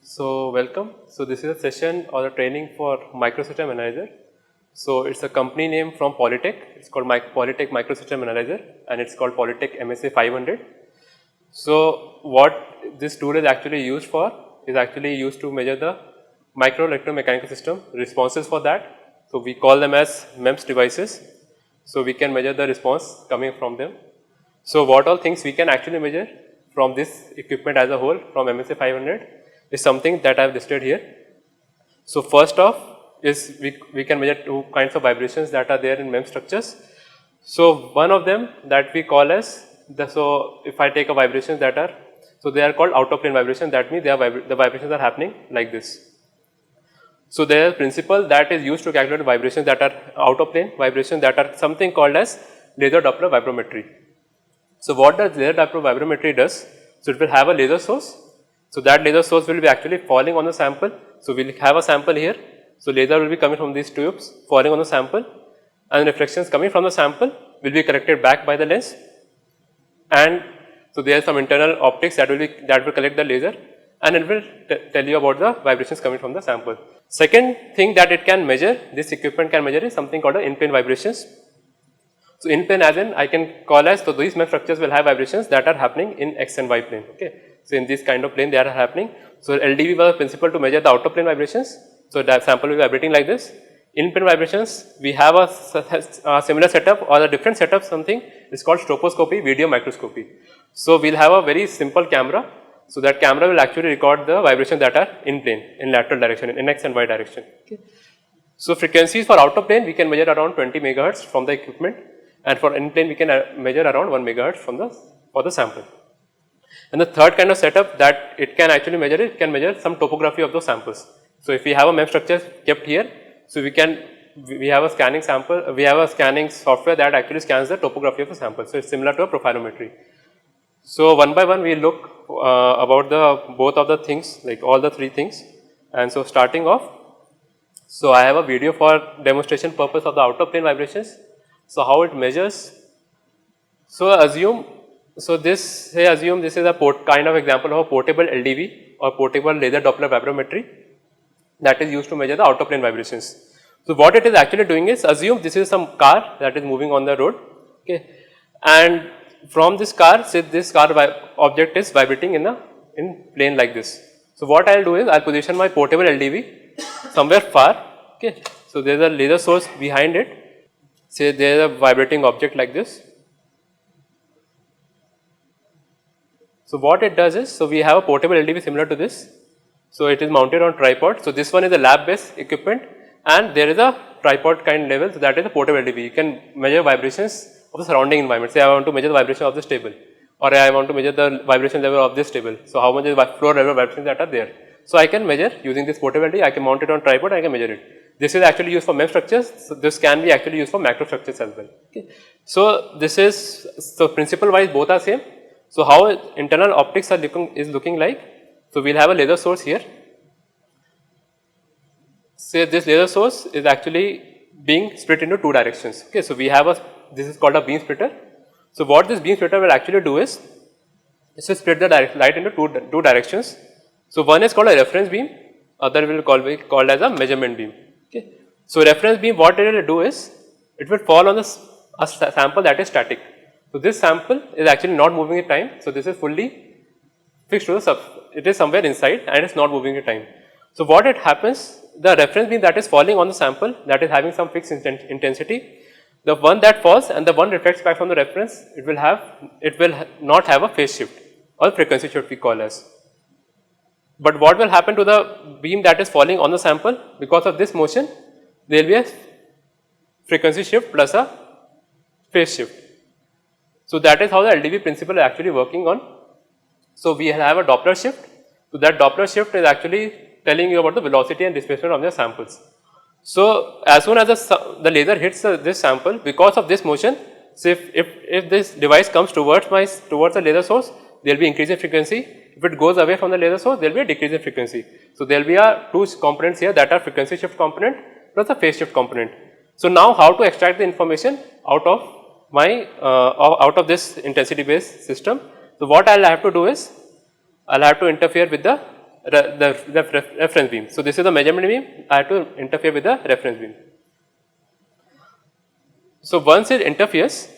So welcome. So this is a session or a training for Microsystem Analyzer. So it's a company name from Polytech. It's called Polytech Microsystem Analyzer, and it's called Polytech MSA 500. So what this tool is actually used for is actually used to measure the micro electromechanical system responses for that. So we call them as MEMS devices. So we can measure the response coming from them. So what all things we can actually measure from this equipment as a whole from MSA 500 is something that I have listed here. So first off is we can measure two kinds of vibrations that are there in MEMS structures. So one of them that we call as so if I take a vibrations that are, so they are called out of plane vibrations. That means the vibrations are happening like this. So there is a principle that is used to calculate vibrations that are out of plane vibrations that are something called as laser Doppler vibrometry. So what does laser Doppler vibrometry does? So it will have a laser source. So that laser source will be actually falling on the sample. So we will have a sample here. So laser will be coming from these tubes falling on the sample, and reflections coming from the sample will be collected back by the lens. And so there are some internal optics that will collect the laser, and it will tell you about the vibrations coming from the sample. Second thing that it can measure, this equipment can measure, is something called in plane vibrations. So in plane, as in I can call as, so these MEMS structures will have vibrations that are happening in X and Y plane. Okay. So in this kind of plane they are happening. So LDV was a principle to measure the out of plane vibrations. So that sample will be vibrating like this. In plane vibrations, we have a similar setup or a different setup, something is called troposcopy, video microscopy. So we'll have a very simple camera. So that camera will actually record the vibrations that are in plane, in lateral direction, in X and Y direction. Okay. So frequencies for out of plane we can measure around 20 megahertz from the equipment, and for in plane we can measure around 1 megahertz for the sample. And the third kind of setup that it can actually measure, it can measure some topography of those samples. So if we have a MEMS structure kept here, so we have a scanning sample, we have a scanning software that actually scans the topography of the sample. So it's similar to a profilometry. So one by one we look about both of the things, like all the three things. And so starting off, so I have a video for demonstration purpose of the out of plane vibrations. So how it measures? So assume this is a kind of example of a portable LDV or portable laser Doppler vibrometry that is used to measure the out of plane vibrations. So what it is actually doing is, assume this is some car that is moving on the road, okay, and from this car, say this car object is vibrating in plane like this. So what I will do is, I will position my portable LDV somewhere far, okay. So there is a laser source behind it, say there is a vibrating object like this. So what it does is, so we have a portable LDV similar to this. So it is mounted on tripod. So this one is a lab based equipment, and there is a tripod kind level, so that is a portable LDV. You can measure vibrations of the surrounding environment. Say I want to measure the vibration of this table, or I want to measure the vibration level of this table. So how much is floor level vibrations that are there. So I can measure using this portable LDV, I can mount it on tripod, I can measure it. This is actually used for MEMS structures, so this can be actually used for macro structures as well. Okay. So this is, so principle wise both are same. So how internal optics are looking like? So we'll have a laser source here. Say this laser source is actually being split into two directions. Okay, so we have this is called a beam splitter. So what this beam splitter will actually do is, this will split the light into two directions. So one is called a reference beam, other will be called as a measurement beam. Okay. So reference beam, what it will do is, it will fall on a sample that is static. So this sample is actually not moving in time. So this is fully fixed to the it is somewhere inside and it's not moving in time. So what it happens, the reference beam that is falling on the sample that is having some fixed intensity, the one that falls and the one reflects back from the reference, it will not have a phase shift or frequency shift we call as. But what will happen to the beam that is falling on the sample? Because of this motion, there will be a frequency shift plus a phase shift. So that is how the LDV principle is actually working on. So we have a Doppler shift. So that Doppler shift is actually telling you about the velocity and displacement of the samples. So as soon as the laser hits this sample, because of this motion, so if this device comes towards the laser source, there will be increase in frequency. If it goes away from the laser source, there will be a decrease in frequency. So there will be two components here, that are frequency shift component plus a phase shift component. So now how to extract the information out of this intensity based system? So what I will have to do is, I will have to interfere with the reference beam. So this is the measurement beam, I have to interfere with the reference beam. So once it interferes,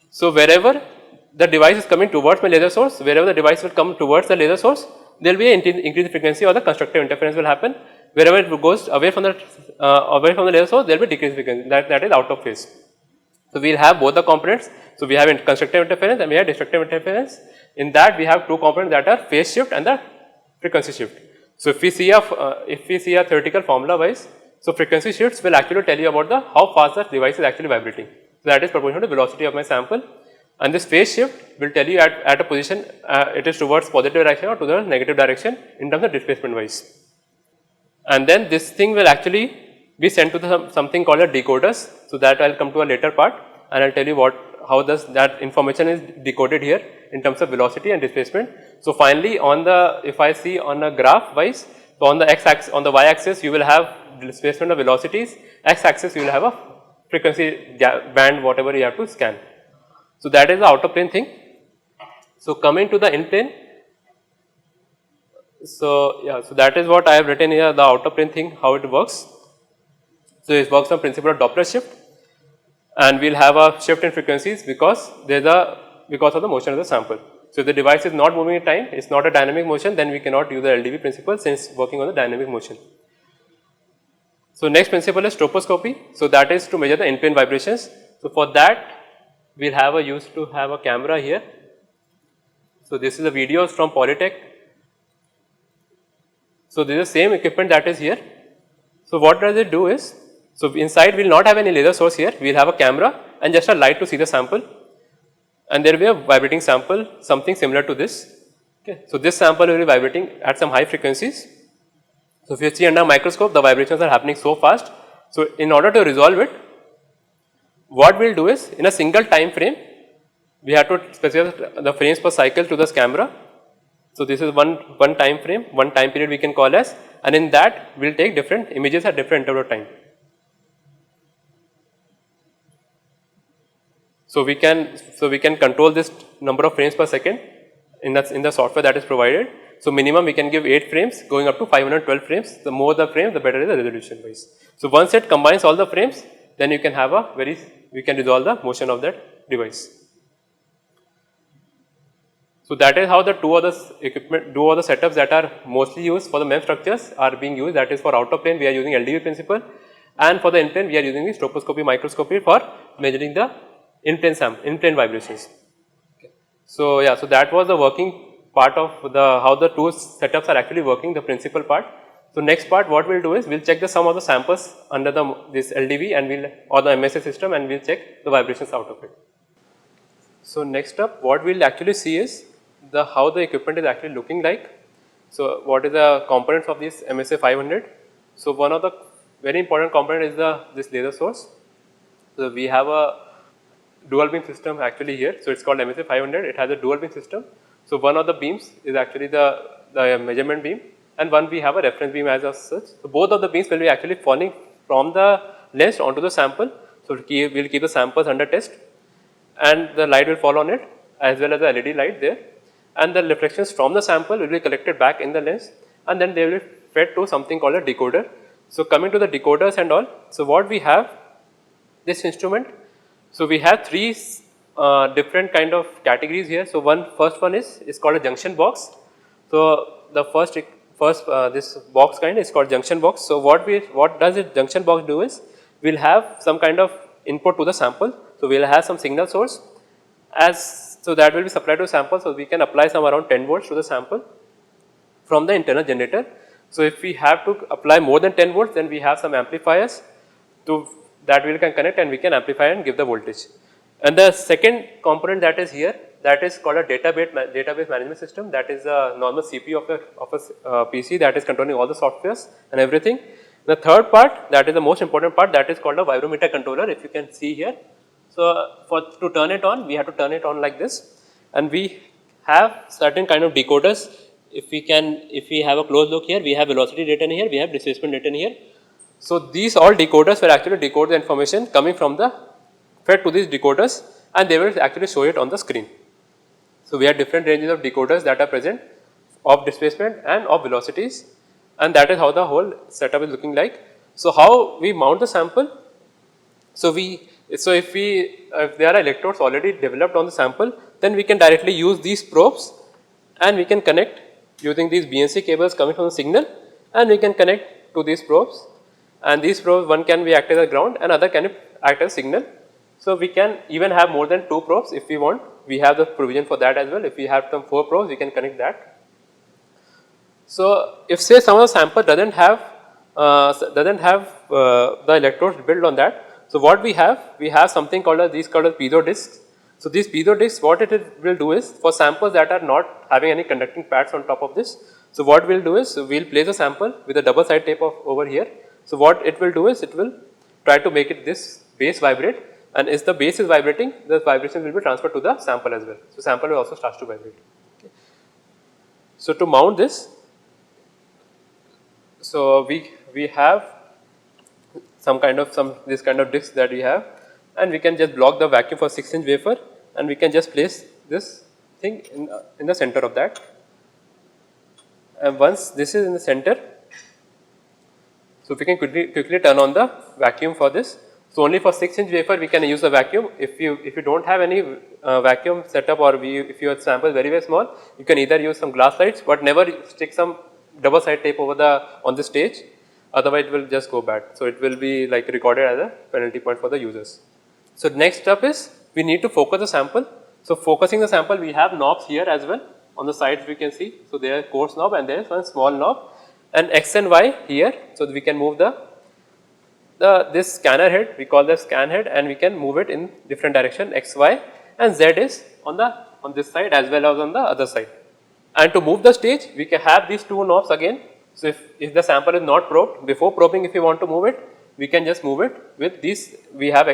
so wherever the device is coming towards my laser source, wherever the device will come towards the laser source, there will be an increased frequency or the constructive interference will happen. Wherever it goes away from the laser source, there will be decreased frequency, that is out of phase. So we will have both the components. So we have constructive interference and we have destructive interference. In that we have two components, that are phase shift and the frequency shift. So if we see a theoretical formula wise, so frequency shifts will actually tell you about how fast the device is actually vibrating. So that is proportional to velocity of my sample, and this phase shift will tell you at a position it is towards positive direction or to the negative direction in terms of displacement wise. And then this thing will actually be sent to something called a decoders. So that I will come to a later part, and I will tell you how does that information is decoded here in terms of velocity and displacement. So finally if I see on a graph wise, so on the x-axis, on the y-axis you will have displacement of velocities, x-axis you will have a frequency band whatever you have to scan. So that is the outer plane thing. So coming to the in plane, so yeah, so that is what I have written here, the outer plane thing, how it works. So it works on principle of Doppler shift, and we will have a shift in frequencies because of the motion of the sample. So if the device is not moving in time, it is not a dynamic motion, then we cannot use the LDV principle since working on the dynamic motion. So next principle is troposcopy. So that is to measure the in-plane vibrations. So for that we will used to have a camera here. So this is the videos from Polytech. So this is the same equipment that is here. So what does it do is, so inside we will not have any laser source here, we will have a camera and just a light to see the sample, and there will be a vibrating sample, something similar to this. Okay. So this sample will be vibrating at some high frequencies. So if you see under a microscope, the vibrations are happening so fast. So in order to resolve it, what we will do is, in a single time frame, we have to specify the frames per cycle to this camera. So this is one time frame, one time period we can call as, and in that we will take different images at different interval of time. So we can control this number of frames per second in the software that is provided. So minimum we can give 8 frames going up to 512 frames. The more the frames, the better is the resolution wise. So once it combines all the frames, then you can have we can resolve the motion of that device. So that is how the two other setups that are mostly used for the MEMS structures are being used. That is, for outer plane we are using LDV principle, and for the in plane we are using the troposcopy microscopy for measuring the in plane vibrations. Okay. So yeah, so that was the working part of how the two setups are actually working, the principal part. So next part what we will do is we will check the sum of the samples under this LDV and or the MSA system, and we will check the vibrations out of it. So next up what we will actually see is how the equipment is actually looking like. So what is the components of this MSA 500? So one of the very important component is this laser source. So we have a dual beam system actually here. So it's called MSA 500. It has a dual beam system. So one of the beams is actually the measurement beam, and one we have a reference beam as such. So both of the beams will be actually falling from the lens onto the sample. So we will keep the samples under test, and the light will fall on it as well as the LED light there, and the reflections from the sample will be collected back in the lens, and then they will be fed to something called a decoder. So coming to the decoders and all, so what we have, this instrument, so we have 3 different kind of categories here. So first one is called a junction box. So the first this box kind is called junction box. So what does this junction box do is, we will have some kind of input to the sample. So we will have some signal source, so that will be supplied to sample. So we can apply some around 10 volts to the sample from the internal generator. So if we have to apply more than 10 volts, then we have some amplifiers that we can connect, and we can amplify and give the voltage. And the second component that is here, that is called a database management system. That is a normal CPU of a PC that is controlling all the softwares and everything. The third part, that is the most important part, that is called a vibrometer controller, if you can see here. So to turn it on, we have to turn it on like this, and we have certain kind of decoders. If we have a close look here, we have velocity data in here, we have displacement data in here. So these all decoders will actually decode the information coming from fed to these decoders, and they will actually show it on the screen. So we have different ranges of decoders that are present of displacement and of velocities, and that is how the whole setup is looking like. So how we mount the sample? So if there are electrodes already developed on the sample, then we can directly use these probes and we can connect using these BNC cables coming from the signal, and we can connect to these probes, and these probes, one can be acted as a ground and other can act as signal. So we can even have more than 2 probes if we want. We have the provision for that as well. If we have some 4 probes, we can connect that. So if say some of the sample doesn't have the electrodes built on that. So what we have something called as piezo discs. So these piezo discs, what will do is, for samples that are not having any conducting pads on top of this. So what we'll do is, we'll place a sample with a double side tape over here. So what it will do is, it will try to make it this base vibrate, and as the base is vibrating, the vibration will be transferred to the sample as well. So sample will also start to vibrate. Okay. So to mount this, so we have this kind of disc that we have, and we can just block the vacuum for 6-inch wafer, and we can just place this thing in the center of that. And once this is in the center, so we can quickly turn on the vacuum for this. So only for 6-inch wafer we can use the vacuum. If you don't have any vacuum setup, or if your sample is very small, you can either use some glass slides, but never stick some double side tape on the stage, otherwise it will just go bad. So it will be like recorded as a penalty point for the users. So next step is, we need to focus the sample. So focusing the sample, we have knobs here as well on the sides, we can see. So there is coarse knob and there is one small knob, and X and Y here. So we can move this scanner head, we call the scan head, and we can move it in different direction, X, Y, and Z is on this side as well as on the other side. And to move the stage, we can have these 2 knobs again. So if the sample is not probed, before probing, if we want to move it, we can just move it with these. We have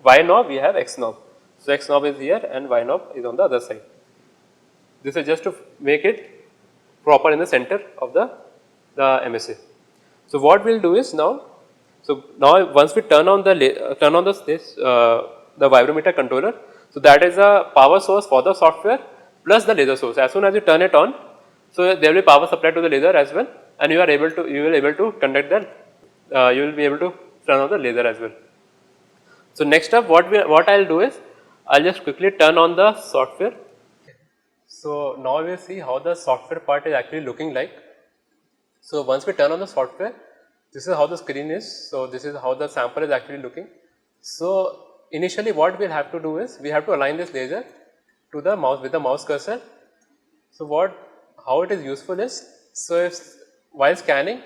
Y knob, we have X knob. So X knob is here and Y knob is on the other side. This is just to make it proper in the center of the MSA. So what we'll do is now once we turn on the vibrometer controller, so that is a power source for the software plus the laser source. As soon as you turn it on, so there will be power supply to the laser as well, and you will able to conduct you will be able to turn on the laser as well. So next up, what I'll do is, I'll just quickly turn on the software. So now we will see how the software part is actually looking like. So once we turn on the software, this is how the screen is. So this is how the sample is actually looking. So initially what we'll have to do is, we have to align this laser to the mouse with the mouse cursor. So how it is useful is, so while scanning,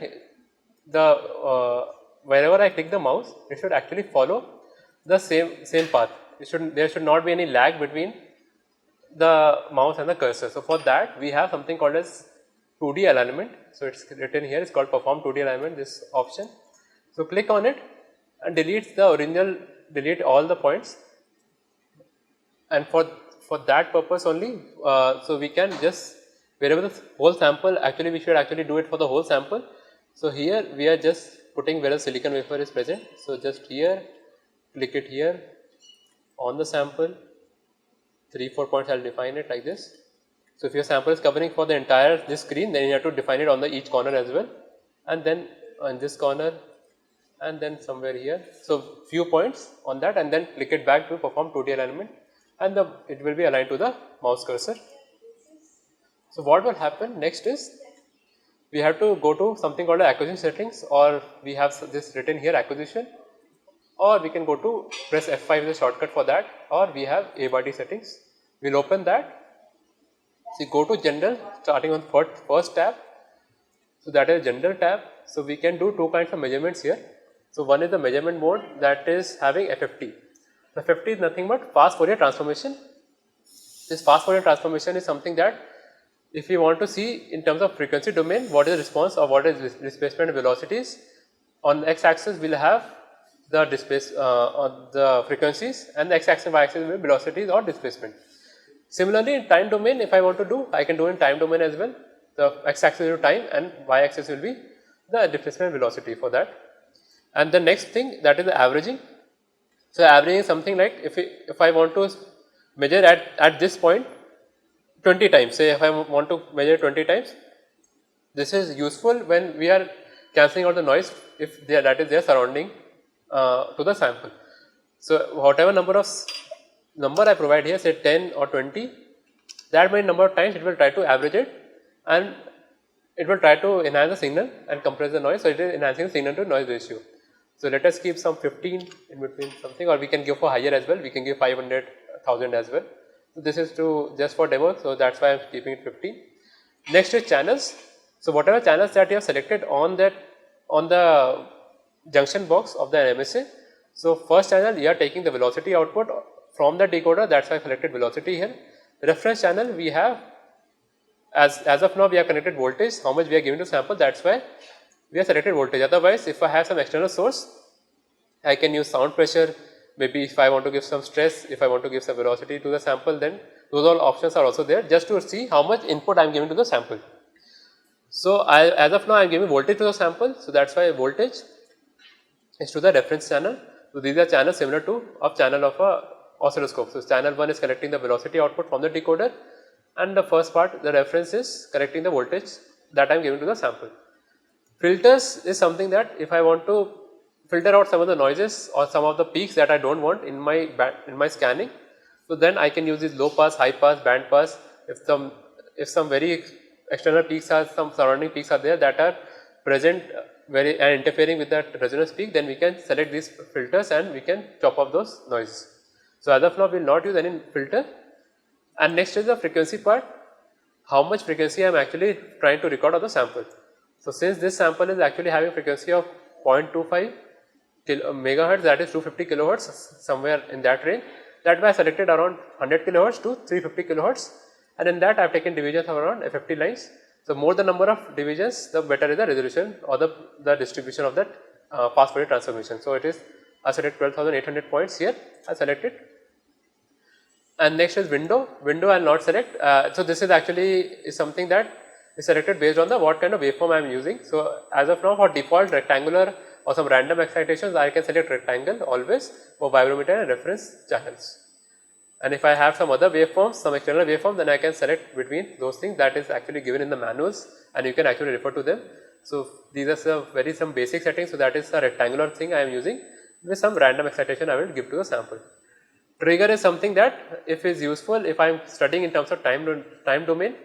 wherever I click the mouse, it should actually follow the same path. There should not be any lag between the mouse and the cursor. So for that, we have something called as 2D alignment. So it's written here, it's called perform 2D alignment, this option. So click on it and delete all the points, and for that purpose only, so we can just, wherever the whole sample, actually we should actually do it for the whole sample. So here we are just putting where the silicon wafer is present. So just here, click it here on the sample, 3-4 points, I'll define it like this. So if your sample is covering for the entire this screen, then you have to define it on each corner as well, and then on this corner, and then somewhere here. So few points on that, and then click it back to perform 2D alignment, and it will be aligned to the mouse cursor. So what will happen next is, we have to go to something called acquisition settings, or we have this written here, acquisition, or we can go to press F5 is a shortcut for that, or we have A/D settings. We'll open that. So go to general, starting on first tab. So that is general tab. So we can do 2 kinds of measurements here. So one is the measurement mode that is having FFT. The FFT is nothing but fast Fourier transformation. This fast Fourier transformation is something that, if we want to see in terms of frequency domain, what is the response or what is displacement velocities, on x axis we will have the frequencies, and the x axis and y axis will be velocities or displacement. Similarly, in time domain, if I want to do, I can do in time domain as well. The x axis will be time and y axis will be the displacement velocity for that. And the next thing, that is the averaging. So averaging is something like, if I want to measure at this point 20 times, say if I want to measure 20 times, This is useful when we are cancelling out the noise if that is there surrounding to the sample. So whatever number I provide here, say 10 or 20, that many number of times it will try to average it and it will try to enhance the signal and compress the noise. So it is enhancing the signal to noise ratio. So let us keep some 15 in between something, or we can give for higher as well. We can give 500, 1000 as well. So this is to just for demo. So that's why I am keeping it 15. Next is channels. So whatever channels that you have selected on the junction box of the MSA. So first channel you are taking the velocity output from the decoder. That's why I selected velocity here. Reference channel we have as of now we have connected voltage, how much we are giving to sample, that's why we have selected voltage. Otherwise, if I have some external source, I can use sound pressure, maybe if I want to give some stress, if I want to give some velocity to the sample, then those all options are also there just to see how much input I am giving to the sample. So as of now I am giving voltage to the sample, so that's why voltage is to the reference channel. So these are channels similar to channel of a oscilloscope. So channel 1 is collecting the velocity output from the decoder, and the first part, the reference, is collecting the voltage that I am giving to the sample. Filters is something that if I want to filter out some of the noises or some of the peaks that I don't want in my scanning, so then I can use this low pass, high pass, band pass. If some very external peaks are, some surrounding peaks are there that are present and interfering with that resonance peak, then we can select these filters and we can chop off those noises. So as of now we will not use any filter. And next is the frequency part, how much frequency I am actually trying to record of the sample. So since this sample is actually having frequency of 0.25 megahertz, that is 250 kilohertz, somewhere in that range, that way I selected around 100 kilohertz to 350 kilohertz, and in that I have taken divisions of around 50 lines. So more the number of divisions, the better is the resolution or the distribution of that fast Fourier transformation. So it is, I selected 12,800 points here, I selected. And next is window. Window I will not select. So this is actually something that is selected based on the what kind of waveform I am using. So as of now, for default rectangular or some random excitations, I can select rectangle always for vibrometer and reference channels. And if I have some other waveforms, some external waveform, then I can select between those things that is actually given in the manuals, and you can actually refer to them. So these are some basic settings. So that is a rectangular thing I am using with some random excitation I will give to the sample. Trigger is something that if is useful if I am studying in terms of time domain,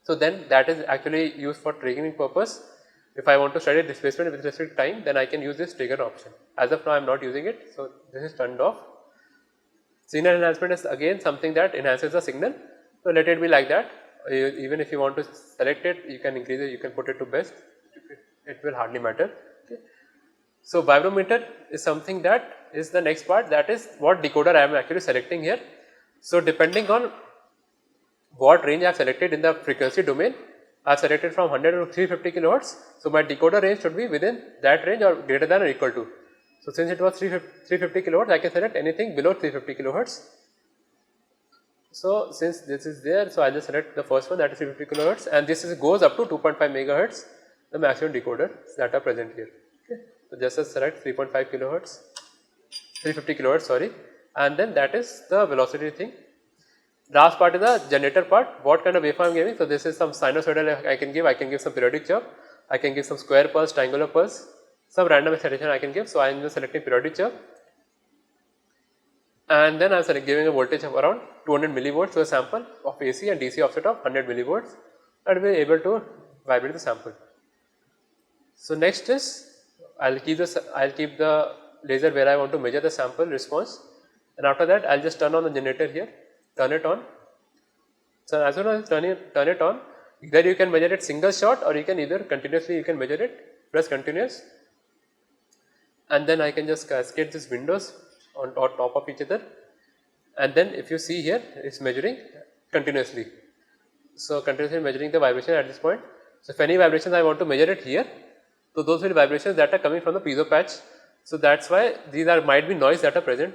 so then that is actually used for triggering purpose. If I want to study displacement with respect to time, then I can use this trigger option. As of now I am not using it, so this is turned off. Signal enhancement is again something that enhances the signal, so let it be like that. Even if you want to select it, you can increase it, you can put it to best, it will hardly matter. Okay. So vibrometer is something that is the next part, that is what decoder I am actually selecting here. So depending on what range I have selected in the frequency domain, I have selected from 100 to 350 kilohertz. So my decoder range should be within that range or greater than or equal to. So since it was 350 kilohertz, I can select anything below 350 kilohertz. So since this is there, so I just select the first one, that is 350 kilohertz, and this goes up to 2.5 megahertz, the maximum decoder that are present here. Okay. So just select 3.5 kilohertz, 350 kilohertz, sorry, and then that is the velocity thing. Last part is the generator part, what kind of waveform I am giving. So this is some sinusoidal I can give some periodic chirp, I can give some square pulse, triangular pulse, some random excitation I can give. So I am just selecting periodic chirp, and then I am giving a voltage of around 200 millivolts to a sample of AC and DC offset of 100 millivolts, that will be able to vibrate the sample. So next is I will keep the laser where I want to measure the sample response, and after that I will just turn on the generator here, turn it on. So as soon as turn it on, either you can measure it single shot or you can either continuously you can measure it, press continuous, and then I can just cascade these windows on top of each other, and then if you see here it is measuring continuously. So continuously measuring the vibration at this point. So if any vibrations I want to measure it here, so those will be vibrations that are coming from the piezo patch. So that's why these might be noise that are present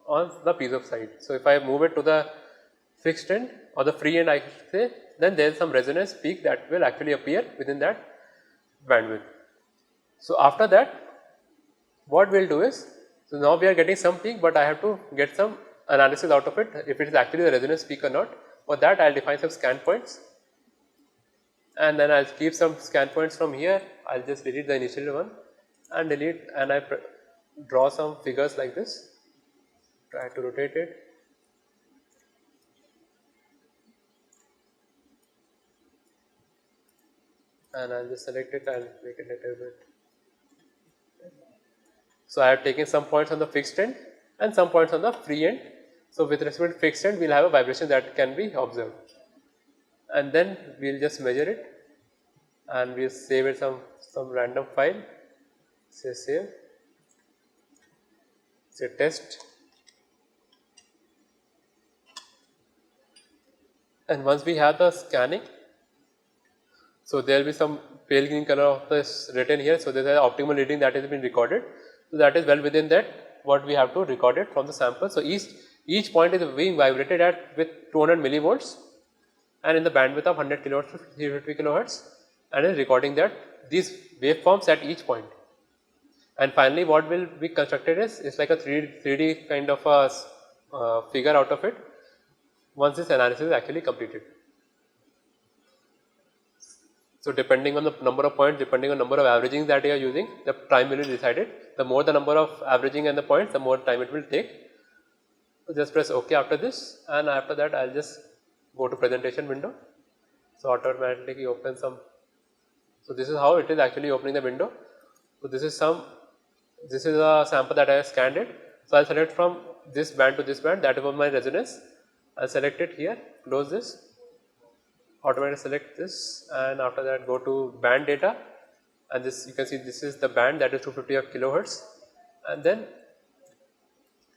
on the piezo side. So if I move it to the fixed end or the free end I say, then there is some resonance peak that will actually appear within that bandwidth. So after that, what we will do is, so now we are getting some peak, but I have to get some analysis out of it if it is actually the resonance peak or not. For that I will define some scan points, and then I'll keep some scan points from here. I'll just delete the initial one and delete, and I draw some figures like this. Try to rotate it. And I'll just select it and make it a little bit. So I have taken some points on the fixed end and some points on the free end. So with respect to fixed end, we'll have a vibration that can be observed. And then we'll just measure it and we'll save it some random file. Say save. Say test. And once we have the scanning, so there will be some pale green color of this written here. So there is an optimal reading that has been recorded. So that is well within that what we have to record it from the sample. So each point is being vibrated at with 200 millivolts and in the bandwidth of 100 kilohertz to 350 kilohertz, and is recording that these waveforms at each point. And finally, what will be constructed is like a 3D kind of a figure out of it once this analysis is actually completed. So depending on the number of points, depending on number of averaging that you are using, the time will be decided. The more the number of averaging and the points, the more time it will take. So just press OK after this, and after that I'll just go to presentation window. So automatically open some. So this is how it is actually opening the window. So this is a sample that I have scanned it. So I'll select from this band to this band, that is my resonance. I'll select it here, close this, automatically select this, and after that go to band data, and this you can see this is the band that is 250 of kilohertz, and then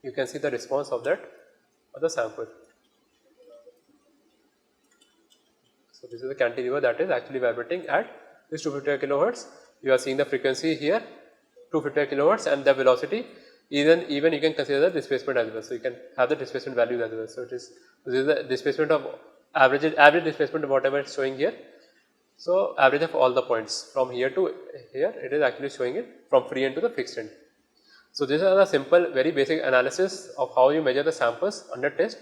you can see the response of the sample. So this is the cantilever that is actually vibrating at this 250 kilohertz. You are seeing the frequency here, 250 kilohertz, and the velocity. Even you can consider the displacement as well. So you can have the displacement values as well. So this is the displacement of average displacement of whatever it's showing here. So average of all the points from here to here, it is actually showing it from free end to the fixed end. So this is a simple, very basic analysis of how you measure the samples under test.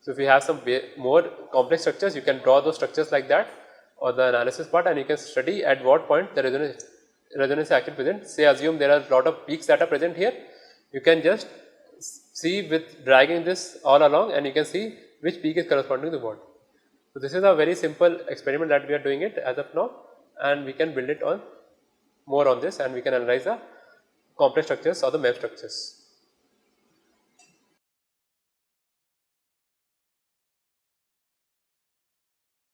So if you have some more complex structures, you can draw those structures like that, or the analysis part, and you can study at what point the resonance is actually present. Say assume there are a lot of peaks that are present here. You can just see with dragging this all along, and you can see which peak is corresponding to what. So this is a very simple experiment that we are doing it as of now, and we can build it on more on this, and we can analyze the complex structures or the MEMS structures.